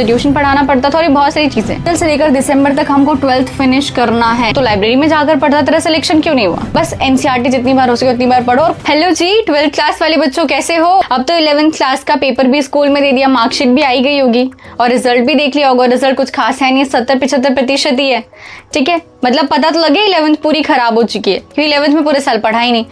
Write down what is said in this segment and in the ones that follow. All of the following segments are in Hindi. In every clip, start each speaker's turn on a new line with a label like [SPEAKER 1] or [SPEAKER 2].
[SPEAKER 1] ट्यूशन पढ़ाना पड़ता था और बहुत सारी चीजें। अप्रैल से लेकर दिसंबर तक हमको 12th फिनिश करना है, तो लाइब्रेरी में जाकर पढ़ता। तेरा सिलेक्शन क्यों नहीं हुआ? बस एनसीईआरटी जितनी बार हो सके उतनी बार पढ़ो। हेलो जी 12th क्लास वाले बच्चों, कैसे हो? अब तो 11th क्लास का पेपर भी स्कूल में दे दिया, मार्कशीट भी आई गई होगी और रिजल्ट भी देख लिया होगा। रिजल्ट कुछ खास है नहीं, 70-75% ही है। ठीक है, मतलब पता तो लगे 11th पूरी खराब हो चुकी है, क्योंकि 11th में पूरे साल पढ़ा ही नहीं।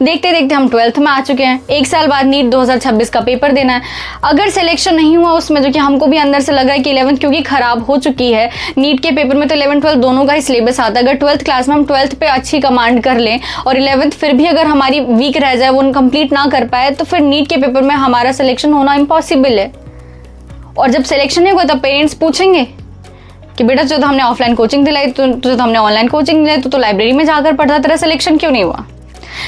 [SPEAKER 1] देखते देखते हम 12th में आ चुके हैं। एक साल बाद नीट 2026 का पेपर देना है। अगर सिलेक्शन नहीं हुआ उसमें, जो कि हमको भी अंदर से लग रहा है कि 11th क्योंकि खराब हो चुकी है, नीट के पेपर में तो 11th-12th दोनों का ही सिलेबस आता है। अगर 12th क्लास में हम 12th पे अच्छी कमांड कर लें और 11th फिर भी अगर हमारी वीक रह जाए, वो कंप्लीट ना कर पाए, तो फिर नीट के पेपर में हमारा सिलेक्शन होना इम्पॉसिबल है। और जब सिलेक्शन नहीं हुआ तब पेरेंट्स पूछेंगे कि बेटा जो तो हमने ऑफलाइन कोचिंग दिलाई, तो हमने ऑनलाइन कोचिंग दिलाई, तो लाइब्रेरी में जाकर पढ़ता, तेरा सिलेक्शन क्यों नहीं हुआ?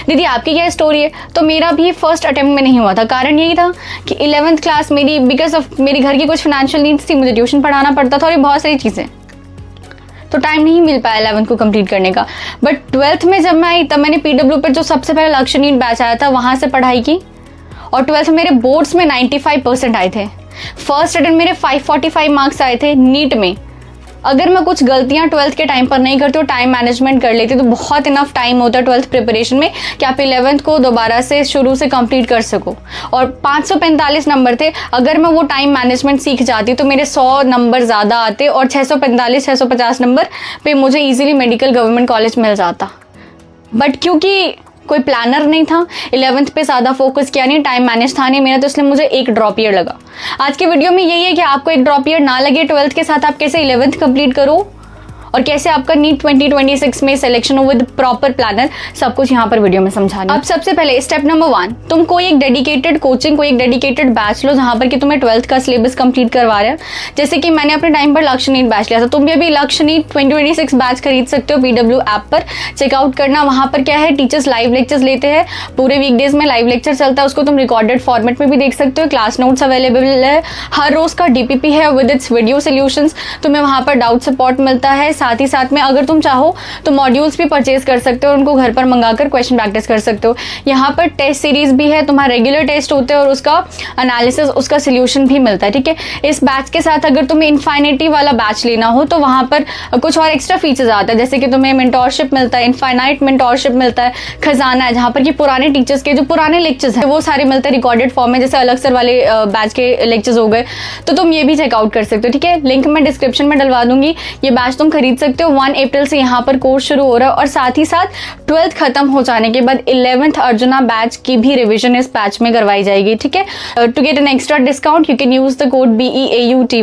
[SPEAKER 1] दीदी आपकी क्या स्टोरी है? तो मेरा भी फर्स्ट अटेम्प्ट में नहीं हुआ था। कारण यही था कि 11th क्लास मेरी बिकॉज ऑफ मेरी घर की कुछ फाइनेंशियल नीड्स थी, मुझे ट्यूशन पढ़ाना पड़ता था और बहुत सारी चीजें, तो टाइम नहीं मिल पाया 11th को कंप्लीट करने का। बट 12th में जब मैं आई तब मैंने पीडब्ल्यू पर जो सबसे पहले लक्ष्य नीट बैच आया था वहां से पढ़ाई की और 12th में मेरे बोर्ड्स में 95% आए थे। फर्स्ट अटेम्प्ट मेरे 545 मार्क्स आए थे नीट में। अगर मैं कुछ गलतियां 12th के टाइम पर नहीं करती और टाइम मैनेजमेंट कर लेती तो बहुत इनफ टाइम होता है 12th प्रिपरेशन में कि आप 11th को दोबारा से शुरू से कंप्लीट कर सको। और 545 नंबर थे, अगर मैं वो टाइम मैनेजमेंट सीख जाती तो मेरे 100 नंबर ज़्यादा आते और 645-650 नंबर पे मुझे ईजिली मेडिकल गवर्नमेंट कॉलेज मिल जाता। बट क्योंकि कोई प्लानर नहीं था, 11th पे ज़्यादा फोकस किया नहीं, टाइम मैनेज था नहीं मेरा, तो इसलिए मुझे एक ड्रॉप ईयर लगा। आज के वीडियो में यही है कि आपको एक ड्रॉप ईयर ना लगे 12th के साथ, आप कैसे 11th कंप्लीट करो और कैसे आपका नीट 2026 में सिलेक्शन हो विद प्रॉपर प्लानर, सब कुछ यहाँ पर वीडियो में समझाना। अब सबसे पहले स्टेप नंबर 1, तुम कोई एक डेडिकेटेड कोचिंग, कोई एक डेडिकेटेड बैच लो जहाँ पर कि तुम्हें 12th का सिलेबस कंप्लीट करवा रहे हैं। जैसे कि मैंने अपने टाइम पर लक्ष्य नीट बैच लिया था, तुम भी अभी लक्ष्य नीट 2026 बैच खरीद सकते हो। पीडब्ल्यू ऐप पर चेकआउट करना, वहाँ पर क्या है, टीचर्स लाइव लेक्चर्स लेते हैं, पूरे वीकडेज में लाइव लेक्चर चलता है, उसको तुम रिकॉर्डेड फॉर्मेट में भी देख सकते हो। क्लास नोट्स अवेलेबल है, हर रोज का डीपीपी है विद इट्स वीडियो सोल्यूशंस, तुम्हें वहाँ पर डाउट सपोर्ट मिलता है। साथ ही साथ में अगर तुम चाहो तो मॉड्यूल्स भी परचेज कर सकते हो और उनको घर पर मंगाकर क्वेश्चन प्रैक्टिस कर सकते हो। यहाँ पर टेस्ट सीरीज भी है, तुम्हारा रेगुलर टेस्ट होते हैं और उसका एनालिसिस, उसका सोल्यूशन भी मिलता है। ठीक है, इस बैच के साथ अगर तुम्हें इनफाइनिटी वाला बैच लेना हो तो वहाँ पर कुछ और एक्स्ट्रा फीचर्स आता है, जैसे कि तुम्हें मेंटोरशिप मिलता है, इनफाइनाइट मेंटोरशिप मिलता है, खजाना है जहाँ पर कि पुराने टीचर्स के जो पुराने लेक्चर्स हैं वो सारे मिलते हैं रिकॉर्डेड फॉर्म में, जैसे अलग सर वाले बैच के लेक्चर्स हो गए, तो तुम ये भी चेकआउट कर सकते हो। ठीक है, लिंक मैं डिस्क्रिप्शन में डलवा दूंगी, ये बैच तुम खरीद सकते हो। 1 अप्रैल से यहाँ पर कोर्स शुरू हो रहा है और साथ ही साथ 12th खत्म हो जाने के बाद 11th अर्जुना बैच की भी रिवीजन इस बैच में करवाई जाएगी। ठीक है, to get an extra discount you can use the code BEAUTY,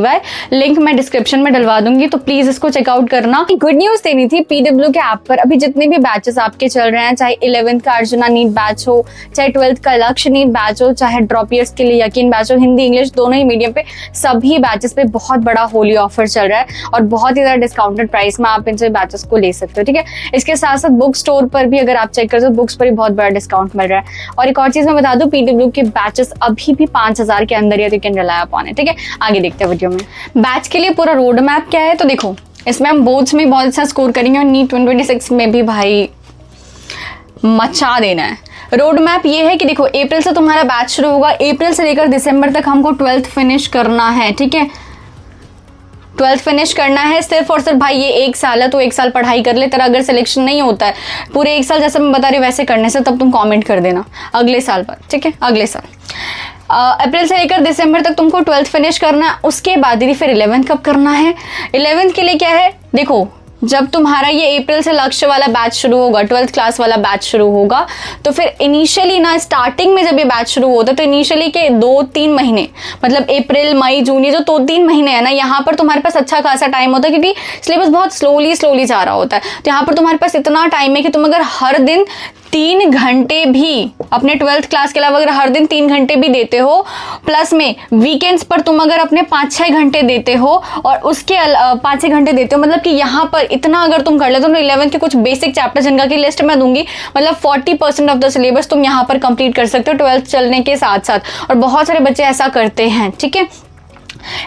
[SPEAKER 1] link मैं डिस्क्रिप्शन में डलवा दूंगी, तो प्लीज इसको चेकआउट करना। गुड न्यूज देनी थी, पीडब्ल्यू के ऐप पर अभी जितने भी बैचेस आपके चल रहे हैं, चाहे 11th का अर्जुना नीट बैच हो, चाहे 12th का लक्ष्य नीट बैच हो, चाहे ड्रॉप ईयर्स के लिए यकीन बैच हो, हिंदी इंग्लिश दोनों ही मीडियम पे, सभी बैचेस पे बहुत बड़ा होली ऑफर चल रहा है और बहुत ही ज्यादा डिस्काउंटेड प्राइस में आप इनसे बैचेस को ले सकते हो। ठीक है, इसके साथ साथ बुक स्टोर पर भी अगर आप चेक करते हो, बुक्स पर भी बहुत बड़ा डिस्काउंट मिल रहा है। और एक और चीज मैं बता दूं, पीडब्ल्यू के बैचेस अभी भी 5000 के अंदर है, तो you can rely upon it. ठीक है, आगे देखते हैं वीडियो में बैच के लिए पूरा रोड मैप क्या है। तो देखो, इसमें हम बोर्ड्स में बहुत अच्छा स्कोर करेंगे और नीट 2026 में भी भाई मचा देना है। रोड मैप ये है कि देखो, अप्रैल से तुम्हारा बैच शुरू होगा, अप्रैल से लेकर दिसंबर तक हमको 12th फिनिश करना है। ठीक है, 12th फिनिश करना है सिर्फ और सिर्फ भाई, ये 1 साल है तो 1 साल पढ़ाई कर ले। तेरा अगर सिलेक्शन नहीं होता है पूरे 1 साल जैसे मैं बता रही वैसे करने से, तब तुम कमेंट कर देना अगले साल पर। ठीक है, अगले साल अप्रैल से लेकर दिसंबर तक तुमको 12th फिनिश करना है। उसके बाद दीदी फिर 11th कब करना है? 11th के लिए क्या है, देखो जब तुम्हारा ये अप्रैल से लक्ष्य वाला बैच शुरू होगा, 12th क्लास वाला बैच शुरू होगा, तो फिर इनिशियली ना स्टार्टिंग में जब ये बैच शुरू होता है तो इनिशियली के 2-3 महीने, मतलब अप्रैल मई जून, ये जो 2-3 महीने है ना, यहाँ पर तुम्हारे पास अच्छा खासा टाइम होता है क्योंकि सिलेबस बहुत स्लोली जा रहा होता है। तो यहाँ पर तुम्हारे पास इतना टाइम है कि तुम अगर हर दिन 3 घंटे भी अपने 12th क्लास के अलावा अगर हर दिन 3 घंटे भी देते हो, प्लस में वीकेंड्स पर तुम अगर अपने 5-6 घंटे देते हो और उसके 5-6 घंटे देते हो, मतलब कि यहाँ पर इतना अगर तुम कर लेते हो तो 11th के कुछ बेसिक चैप्टर जिनका की लिस्ट मैं दूंगी, मतलब 40% ऑफ द सिलेबस तुम यहाँ पर कंप्लीट कर सकते हो 12th चलने के साथ साथ, और बहुत सारे बच्चे ऐसा करते हैं। ठीक है,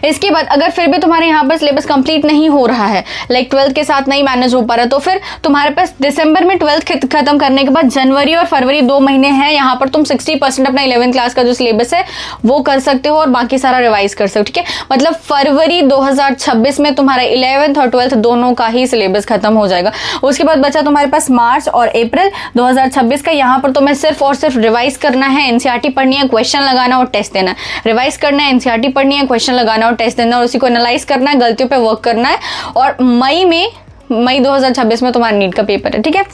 [SPEAKER 1] इसके बाद अगर फिर भी तुम्हारे यहाँ पर सिलेबस कंप्लीट नहीं हो रहा है, लाइक 12th के साथ नहीं मैनेज हो पा रहा, तो फिर तुम्हारे पास दिसंबर में 12th खत्म करने के बाद जनवरी और फरवरी 2 महीने हैं, यहाँ पर तुम 60% अपना 11th क्लास का जो सिलेबस है वो कर सकते हो और बाकी सारा रिवाइज कर सकते हो, ठीक है। मतलब फरवरी 2026 में तुम्हारा 11th और 12th दोनों का ही सिलेबस खत्म हो जाएगा। उसके बाद बचा तुम्हारे पास मार्च और अप्रैल 2026 का, यहाँ पर तुम्हें सिर्फ और सिर्फ रिवाइज करना है, एनसीईआरटी पढ़नी है, क्वेश्चन लगाना और टेस्ट देना है। रिवाइज करना है, एनसीईआरटी पढ़नी है, क्वेश्चन लगाना और टेस्ट देना और उसी को एनालाइज करना है, गलतियों पे वर्क करना है। और मई 2026 में तुम्हारा नीट का पेपर है, ठीक है।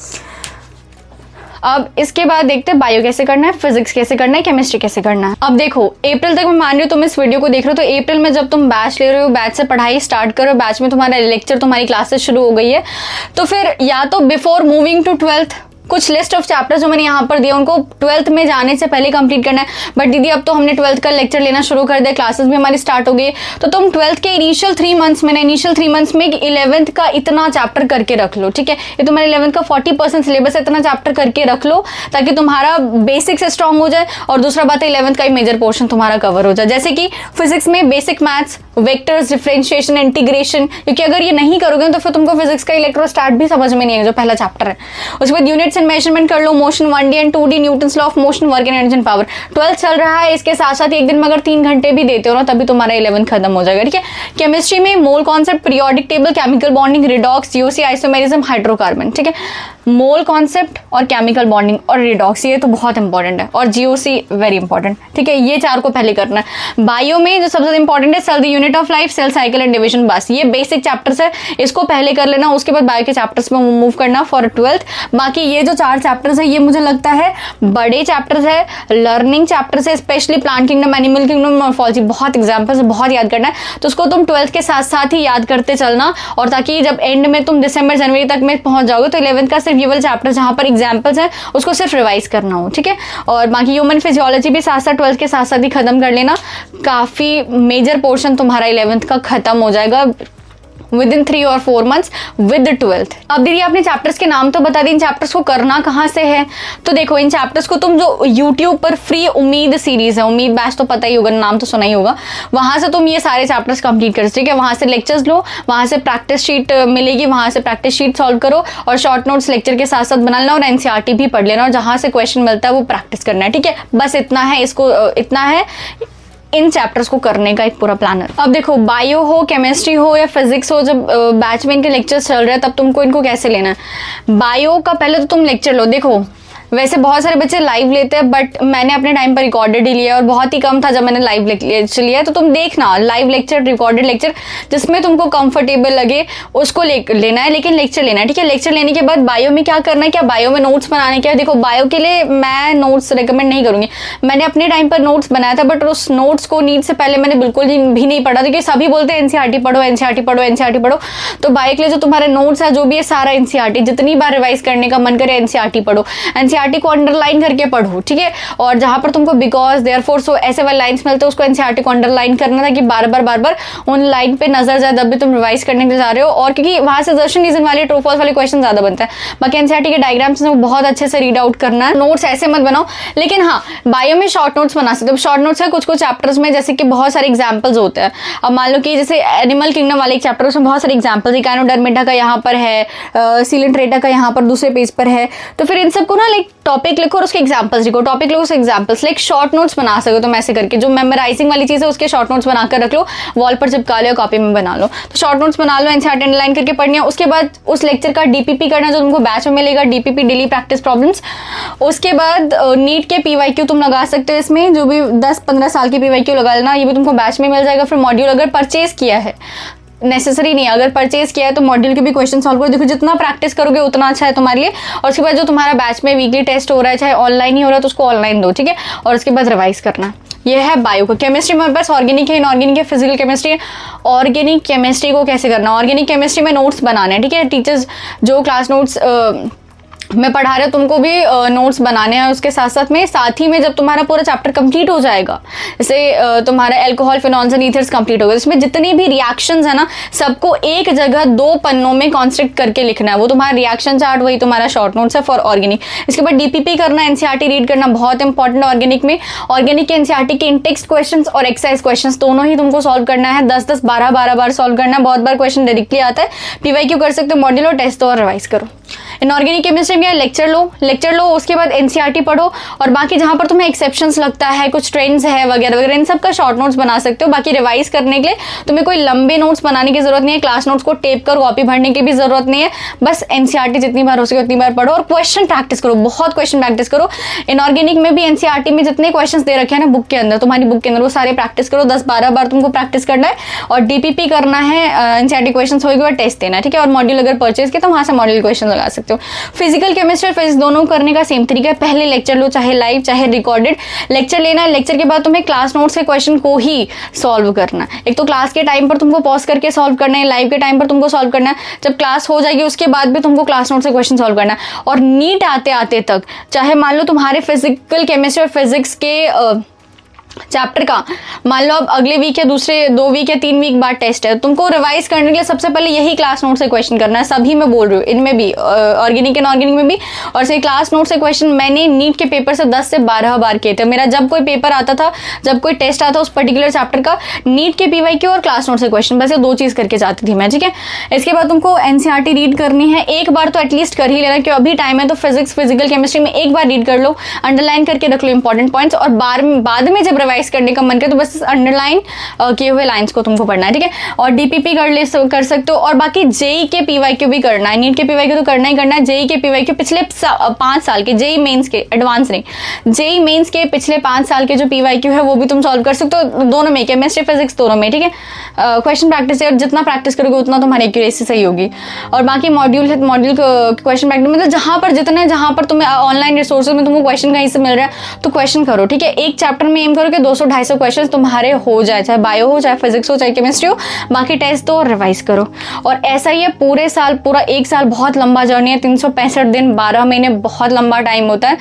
[SPEAKER 1] अब इसके बाद देखते हैं बायो कैसे करना है, फिजिक्स कैसे करना है, केमिस्ट्री कैसे करना है। अब देखो अप्रैल तक मैं मान रही हूँ तुम इस वीडियो को देख रहे हो, तो अप्रैल में जब तुम बैच ले रहे हो, बैच से पढ़ाई स्टार्ट करो, बैच में तुम्हारा लेक्चर, तुम्हारी क्लासेस शुरू हो गई है, तो फिर या तो बिफोर मूविंग टू 12th कुछ लिस्ट ऑफ चैप्टर्स जो मैंने यहाँ पर दिया उनको 12th में जाने से पहले कंप्लीट करना है। बट दीदी अब तो हमने 12th का लेक्चर लेना शुरू कर दिया, क्लासेस भी हमारी स्टार्ट हो गई, तो तुम 12th के इनिशियल 3 मंथ्स में 11th का इतना चैप्टर करके रख लो, ठीक है। ये तुम्हारे 11th का 40% सिलेबस है, इतना चैप्टर करके रख लो ताकि तुम्हारा बेसिक से स्ट्रांग हो जाए। और दूसरा बात है 11th का ही मेजर पोर्शन तुम्हारा कवर हो जाए, जैसे कि फिजिक्स में basic maths, vectors, differentiation, integration, क्योंकि अगर ये नहीं करोगे तो फिर तुमको फिजिक्स का इलेक्ट्रोस्टैट भी समझ में नहीं आएगा जो पहला चैप्टर है। उसके बाद यूनिट्स एंड मेजरमेंट कर लो, motion 1D and 2D, Newton's law of motion, work and energy and power. 12th चल रहा है, इसके साथ साथ एक दिन में अगर 3 घंटे भी देते हो ना तभी तुम्हारा 11th खत्म हो जाएगा, ठीक है। केमिस्ट्री में mole concept, periodic table, chemical bonding, redox, GOC, isomerism, hydrocarbon, ठीक है। मोल कॉन्सेप्ट और केमिकल बॉन्डिंग और रिडॉक्स ये तो बहुत इंपॉर्टेंट है, और जीओसी वेरी इंपॉर्टेंट, ठीक है। ये 4 को पहले करना है। बायो में जो सबसे ज्यादा इंपॉर्टेंट है cell the unit of life, cell cycle and division, बस ये बेसिक चैप्टर्स है, इसको पहले कर लेना। उसके बाद बायो के चैप्टर्स में मूव करना फॉर 12th। बाकी ये जो 4 चैप्टर्स है ये मुझे लगता है बड़े चैप्टर्स है, लर्निंग चैप्टर्स है, specially plant kingdom, animal kingdom, morphology, बहुत एग्जाम्पल्स, बहुत याद करना है, तो उसको तुम 12th के साथ साथ ही याद करते चलना। और ताकि जब एंड में तुम दिसंबर जनवरी तक में पहुंच जाओगे तो 11th का सिर्फ ये वाला चैप्टर जहां पर एग्जाम्पल्स है उसको सिर्फ रिवाइज करना हो, ठीक है। और बाकी ह्यूमन फिजियोलॉजी भी साथ साथ 12th के साथ साथ ही खत्म कर लेना, काफी मेजर पोर्शन तुम्हारा 11th का खत्म हो जाएगा within 3 or 4 months with the 12th। अब दीदी आपने चैप्टर्स के नाम तो बता दी, इन चैप्टर्स को करना कहाँ से है? तो देखो इन चैप्टर्स को तुम जो YouTube पर फ्री उम्मीद सीरीज है, उम्मीद बैच तो पता ही होगा, नाम तो सुना ही होगा, वहां से तुम ये सारे चैप्टर्स कंप्लीट कर, ठीक है। वहां से लेक्चर्स लो, वहां से प्रैक्टिस शीट मिलेगी, वहां से प्रैक्टिस शीट सॉल्व करो और शॉर्ट नोट्स लेक्चर के साथ साथ बना लेना और एनसीईआरटी भी पढ़ लेना और जहां से क्वेश्चन मिलता है वो प्रैक्टिस करना है, ठीक है। बस इतना है, इसको इतना है इन चैप्टर्स को करने का एक पूरा प्लान है। अब देखो बायो हो, केमिस्ट्री हो या फिजिक्स हो, जब बैच में इनके लेक्चर्स चल रहे हैं तब तुमको इनको कैसे लेना है। बायो का पहले तो तुम लेक्चर लो, देखो वैसे बहुत सारे बच्चे लाइव लेते हैं बट मैंने अपने टाइम पर रिकॉर्डेड ही लिया और बहुत ही कम था जब मैंने लाइव लेक्चर लिया, तो तुम देखना लाइव लेक्चर, रिकॉर्डेड लेक्चर जिसमें तुमको कंफर्टेबल लगे उसको लेना है, लेकिन लेक्चर लेना है, ठीक है। लेक्चर लेने के बाद बायो में क्या करना है, क्या बायो में नोट्स बनाने के, देखो बायो के लिए मैं नोट्स रिकमेंड नहीं करूंगी, मैंने अपने टाइम पर नोट्स बनाया था बट उस नोट्स को नीट से पहले मैंने बिल्कुल भी नहीं पढ़ा, क्योंकि सभी बोलते हैं एनसीईआरटी पढ़ो, एनसीईआरटी पढ़ो, एनसीईआरटी पढ़ो। तो बायो के लिए जो तुम्हारे नोट्स है जो भी है सारा एनसीईआरटी, जितनी बार रिवाइज करने का मन करे एनसीईआरटी पढ़ो, एनसीईआरटी को अंडरलाइन करके पढ़ो, ठीक है। और जहां पर तुमको बिकॉज, देयरफॉर, सो ऐसे वाले लाइंस मिलते हैं उसको एनसीईआरटी को अंडरलाइन करना था कि बार बार उन लाइन पे नजर जाए जब भी तुम रिवाइज करने के लिए जा रहे हो, और क्योंकि वहां से दर्शन रीजन वाले ट्रू फॉल्स वाले क्वेश्चन ज्यादा बनता है। बाकी एनसीईआरटी के डायग्राम्स वो बहुत अच्छे से रीड आउट करना है, नोट्स ऐसे मत बनाओ। लेकिन हाँ बायो में शॉर्ट नोट्स बना सकते हो, शॉर्ट नोट्स है कुछ चैप्टर्स में, जैसे कि बहुत सारे एग्जाम्पल्स होते हैं। अब मान लो कि जैसे एनिमल किंगडम वाले चैप्टर उसमें बहुत सारे एग्जाम्पल्स है, गायनोडर्मेटा का यहाँ पर है, सीलेंट्रेटा का यहाँ पर दूसरे पेज पर है, तो फिर इन सबको ना लाइक टॉपिक लिखो और उसके एग्जाम्पल्स लिखो, टॉपिक लिखो उसके एग्जाम्पल्स, लाइक शॉर्ट नोट्स बना सको तुम ऐसे करके, जो मेमोराइजिंग वाली चीज है उसके शॉर्ट नोट्स बनाकर रख लो, वॉल पर चिपका लो, कॉपी में बना लो। तो शॉर्ट नोट्स बना लो, एनसीईआरटी अंडरलाइन करके पढ़नी है। उसके बाद उस लेक्चर का डीपीपी करना जो तुमको बैच में मिलेगा, डीपीपी डेली प्रैक्टिस प्रॉब्लम्स। उसके बाद नीट के पीवाईक्यू तुम लगा सकते हो, इसमें जो भी 10-15 साल की पीवाईक्यू लगा लेना, ये भी तुमको बैच में मिल जाएगा। फिर मॉड्यूल अगर परचेज किया है, नेसेसरी नहीं है, अगर परचेज किया है तो मॉड्यूल के भी क्वेश्चन सॉल्व करो, देखो जितना प्रैक्टिस करोगे उतना अच्छा है तुम्हारे लिए। और उसके बाद जो तुम्हारा बैच में वीकली टेस्ट हो रहा है चाहे ऑनलाइन ही हो रहा है तो उसको ऑनलाइन दो, ठीक है। और उसके बाद रिवाइज करना, ये है बायो को। केमिस्ट्री में बस ऑर्गेनिक है, इनऑर्गेनिक है, फिजिकल केमिस्ट्री है। ऑर्गेनिक केमिस्ट्री को कैसे करना, ऑर्गेनिक केमिस्ट्री में नोट्स बनाने हैं, ठीक है। टीचर्स जो क्लास नोट्स मैं पढ़ा रही हूँ, तुमको भी नोट्स बनाने हैं उसके साथ ही में जब तुम्हारा पूरा चैप्टर कंप्लीट हो जाएगा, जैसे तुम्हारा alcohol, phenols and ethers complete होगा, इसमें जितनी भी रिएक्शंस है ना सबको एक जगह 2 पन्नों में कॉन्स्ट्रक्ट करके लिखना है। वो तुम्हारा रिएक्शन चार्ट, वही तुम्हारा शॉर्ट नोट्स है फॉर ऑर्गेनिक। इसके बाद डीपीपी करना, एनसीईआरटी रीड करना बहुत इंपॉर्टेंट है ऑर्गेनिक में। ऑर्गेनिक के एनसीईआरटी के इन टेक्स्ट क्वेश्चन और एक्सरसाइज क्वेश्चन दोनों ही तुमको सॉल्व करना है। 10-10, 12-12 बार सॉल्व करना है। बहुत बार क्वेश्चन डायरेक्टली आता है, पीवाईक्यू कर सकते हो, मॉड्यूल और टेस्ट और रिवाइज करो। इनऑर्गेनिक केमिस्ट्री में लेक्चर लो, उसके बाद एनसीईआरटी पढ़ो, और बाकी जहां पर तुम्हें एक्सेप्शंस लगता है, कुछ ट्रेंड्स है वगैरह वगैरह, इन सब का शॉर्ट नोट्स बना सकते हो। बाकी रिवाइज करने के लिए तुम्हें कोई लंबे नोट्स बनाने की जरूरत नहीं है, क्लास नोट्स को टेप कर कॉपी भरने की भी जरूरत नहीं है। बस एनसीईआरटी जितनी बार हो सके उतनी बार पढ़ो और क्वेश्चन प्रैक्टिस करो, बहुत क्वेश्चन प्रैक्टिस करो। इनऑर्गेनिक में भी एनसीईआरटी में जितने क्वेश्चन दे रखे हैं ना बुक के अंदर, तुम्हारी बुक के अंदर, वो सारे प्रैक्टिस करो। 10-12 बार तुमको प्रैक्टिस करना है और डीपीपी करना है। एनसीईआरटी क्वेश्चन होगी और टेस्ट देना है, ठीक है। और मॉड्यूल अगर परचेज किया तो वहां से मॉड्यूल क्वेश्चन लगा सकते हो। फिजिकल केमिस्ट्री और फिजिक्स दोनों करने का सेम तरीका है, पहले लेक्चर लो, चाहे लाइव चाहे रिकॉर्डेड। लेक्चर लेना है, लेक्चर के बाद तुम्हें क्लास नोट्स के क्वेश्चन को ही सॉल्व करना है। एक तो क्लास के टाइम पर तुमको पॉज करके सॉल्व करना है, लाइव के टाइम पर तुमको सॉल्व करना है, जब क्लास हो जाएगी उसके बाद भी तुमको क्लास नोट से क्वेश्चन सॉल्व करना है। और नीट आते आते तक, चाहे मान लो तुम्हारे फिजिकल केमिस्ट्री और फिजिक्स के चैप्टर का मान लो अब अगले वीक या दूसरे 2 वीक या 3 वीक बाद टेस्ट है, तुमको रिवाइज करने के लिए सबसे पहले यही क्लास नोट से क्वेश्चन करना है। सभी में बोल रही हूँ, इनमें भी, ऑर्गेनिक एंड ऑर्गेनिक में भी। और से क्लास नोट से क्वेश्चन मैंने नीट के पेपर से 10 से 12 बार किए थे। मेरा जब कोई पेपर आता था, जब कोई टेस्ट आता उस पर्टिकुलर चैप्टर का, नीट के पीवाईक्यू और क्लास नोट से क्वेश्चन, बस ये 2 चीज करके जाती थी मैं, ठीक है। इसके बाद तुमको एनसीईआरटी रीड करनी है, एक बार तो एटलीस्ट कर ही लेना, क्योंकि अभी टाइम है तो फिजिक्स, फिजिकल केमिस्ट्री में एक बार रीड कर लो, अंडरलाइन करके रख लो इंपॉर्टेंट पॉइंट्स, और बाद में जब रिवाइज करने का मन करे तो बस अंडरलाइन किए हुए लाइंस को तुमको पढ़ना है, ठीक है। और डीपीपी कर सकते हो। और बाकी जेई के पीवाईक्यू भी करना है, नीट के पीवाईक्यू तो करना ही करना है। जेई के पीवाईक्यू पिछले 5 साल के, जेई मेंस के, एडवांस नहीं, जेई मेंस के पिछले 5 साल के जो पीवाईक्यू है वो भी तुम सॉल्व कर सकते हो, दोनों में, केमिस्ट्री फिजिक्स दोनों में, ठीक है। क्वेश्चन प्रैक्टिस है, और जितना प्रैक्टिस करोगे उतना तुम्हारी एक्यूरेसी सही होगी। और बाकी मॉड्यूल क्वेश्चन प्रैक्टिस, मतलब जहां पर तुम्हें ऑनलाइन रिसोर्सेज में तुमको क्वेश्चन कहीं से मिल रहा है तो क्वेश्चन करो, ठीक है। एक चैप्टर में एम करो कि 200-250 क्वेश्चन तुम्हारे हो जाए, चाहे बायो हो, चाहे फिजिक्स हो, चाहे केमिस्ट्री हो। बाकी टेस्ट दो और रिवाइज करो। और ऐसा ही है पूरे साल, पूरा 1 साल बहुत लंबा जर्नी है, 365 दिन, 12 महीने बहुत लंबा टाइम होता है।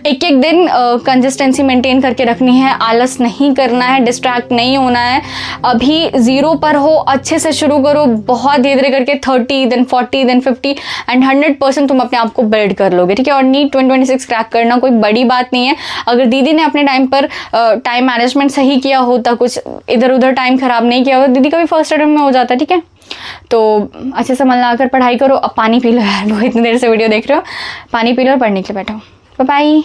[SPEAKER 1] एक दिन कंसिस्टेंसी मेंटेन करके रखनी है, आलस नहीं करना है, डिस्ट्रैक्ट नहीं होना है। अभी 0 पर हो, अच्छे से शुरू करो, बहुत धीरे धीरे करके 30, देन 40, देन 50 एंड 100% तुम अपने आप को बिल्ड कर लोगे, ठीक है। और नीट 2026 क्रैक करना कोई बड़ी बात नहीं है। अगर दीदी ने अपने टाइम पर टाइम मैनेजमेंट सही किया होता, कुछ इधर उधर टाइम खराब नहीं किया होता, दीदी का भी फर्स्ट अटेम्प्ट में हो जाता, ठीक है। तो अच्छे से मन लगाकर पढ़ाई करो। अब पानी पी लो यार, वो इतनी देर से वीडियो देख रहे हो, पानी पी लो और पढ़ने के लिए बैठो। Bye bye.